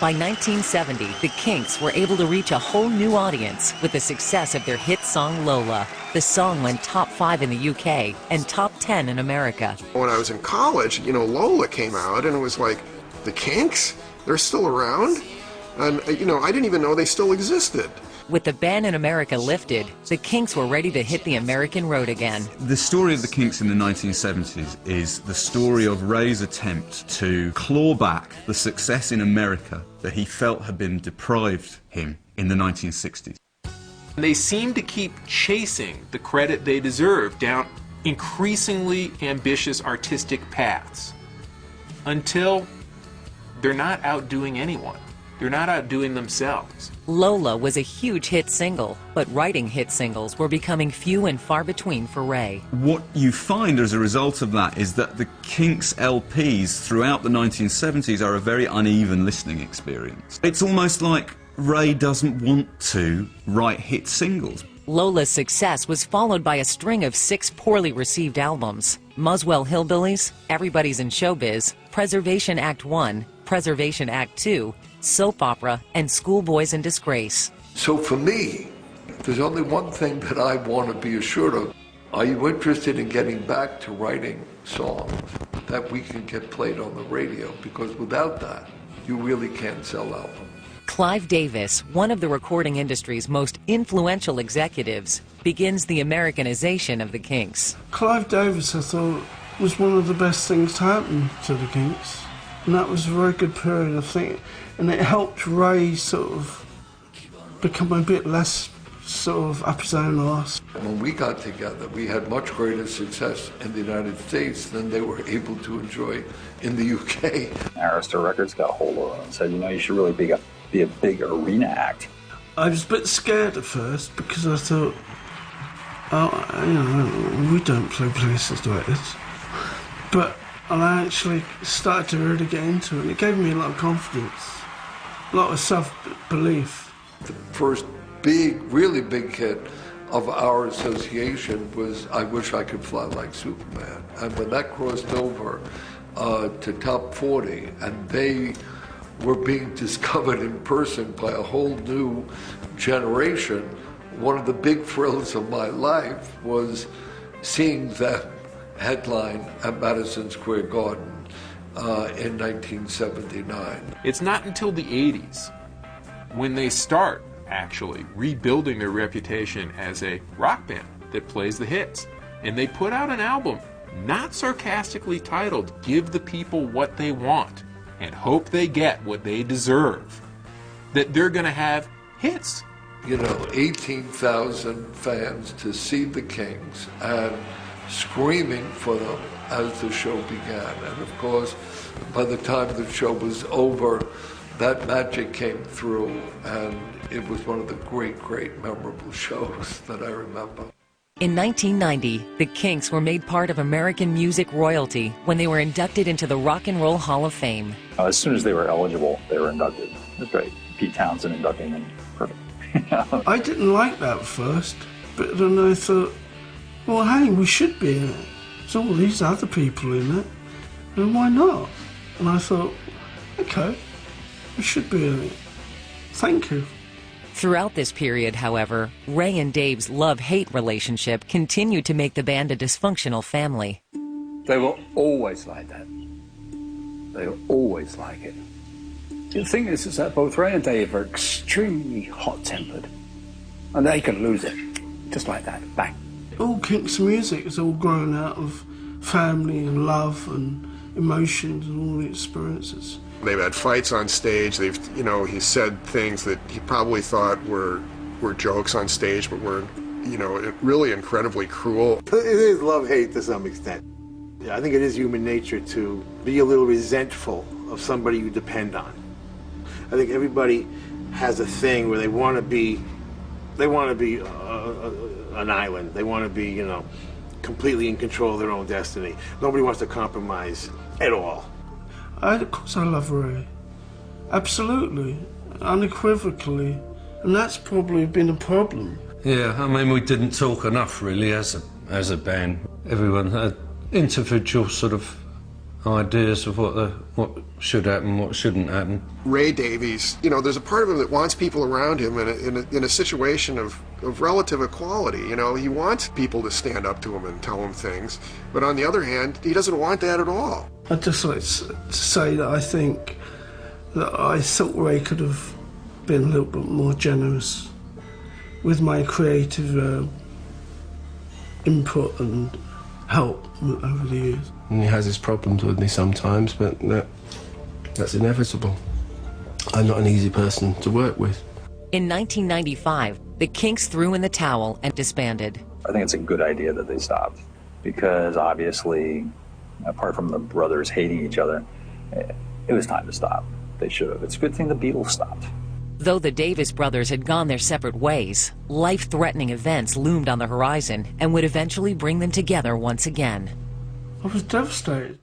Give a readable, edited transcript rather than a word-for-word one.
By 1970, the Kinks were able to reach a whole new audience with the success of their hit song Lola. The song went top 5 in the UK and top 10 in America. When I was in college, Lola came out and it was like, the Kinks? They're still around? And, I didn't even know they still existed. With the ban in America lifted, the Kinks were ready to hit the American road again. The story of the Kinks in the 1970s is the story of Ray's attempt to claw back the success in America that he felt had been deprived him in the 1960s. They seem to keep chasing the credit they deserve down increasingly ambitious artistic paths until they're not outdoing anyone. They're not outdoing themselves. Lola was a huge hit single, but writing hit singles were becoming few and far between for Ray. What you find as a result of that is that the Kinks LPs throughout the 1970s are a very uneven listening experience. It's almost like Ray doesn't want to write hit singles. Lola's success was followed by a string of 6 poorly received albums. Muswell Hillbillies, Everybody's in Showbiz, Preservation Act 1, Preservation Act 2, Soap Opera, and Schoolboys in Disgrace. So for me, there's only one thing that I want to be assured of. Are you interested in getting back to writing songs that we can get played on the radio? Because without that, you really can't sell albums. Clive Davis, one of the recording industry's most influential executives, begins the Americanization of the Kinks. Clive Davis, I thought, was one of the best things to happen to the Kinks. And that was a very good period, I think. And it helped Ray sort of become a bit less sort of up his own arse. When we got together, we had much greater success in the United States than they were able to enjoy in the UK. Arista Records got a hold of it and said, you should really be a big arena act. I was a bit scared at first because I thought, we don't play places like this. But I actually started to really get into it, and it gave me a lot of confidence, a lot of self-belief. The first big, really big hit of our association was I Wish I Could Fly Like Superman. And when that crossed over to top 40, and they were being discovered in person by a whole new generation, one of the big thrills of my life was seeing that headline at Madison Square Garden in 1979. It's not until the 80s when they start actually rebuilding their reputation as a rock band that plays the hits. And they put out an album not sarcastically titled Give the People What They Want and Hope They Get What They Deserve, that they're going to have hits. 18,000 fans to see the Kinks and screaming for them as the show began. And of course, by the time the show was over, that magic came through, and it was one of the great, great memorable shows that I remember. In 1990, the Kinks were made part of American music royalty when they were inducted into the Rock and Roll Hall of Fame. As soon as they were eligible, they were inducted. It was great. Pete Townsend inducting them. Perfect. I didn't like that at first, but then I thought, well, hey, we should be in it. There's all these other people in it, and why not? And I thought, okay, we should be in it. Thank you. Throughout this period, however, Ray and Dave's love-hate relationship continued to make the band a dysfunctional family. They were always like that. They were always like it. The thing is that both Ray and Dave are extremely hot-tempered, and they can lose it, just like that, bang. All Kinks music is all grown out of family and love and emotions and all the experiences. They've had fights on stage. They've, he said things that he probably thought were jokes on stage, but were, really incredibly cruel. It is love-hate to some extent. Yeah, I think it is human nature to be a little resentful of somebody you depend on. I think everybody has a thing where they want to be an island. They want to be, completely in control of their own destiny. Nobody wants to compromise at all. Of course I love Ray. Absolutely. Unequivocally. And that's probably been a problem. Yeah, I mean, we didn't talk enough, really, as a band. Everyone had individual sort of ideas of what should happen, what shouldn't happen. Ray Davies, you know, there's a part of him that wants people around him in a situation of relative equality. You know, he wants people to stand up to him and tell him things, but on the other hand, he doesn't want that at all. I'd just like to say that I think that I thought Ray could have been a little bit more generous with my creative input and help over the years. And he has his problems with me sometimes, but that's inevitable. I'm not an easy person to work with. In 1995, the Kinks threw in the towel and disbanded. I think it's a good idea that they stopped, because obviously, apart from the brothers hating each other, it was time to stop. They should have. It's a good thing the Beatles stopped. Though the Davis brothers had gone their separate ways, life-threatening events loomed on the horizon and would eventually bring them together once again. I was devastated.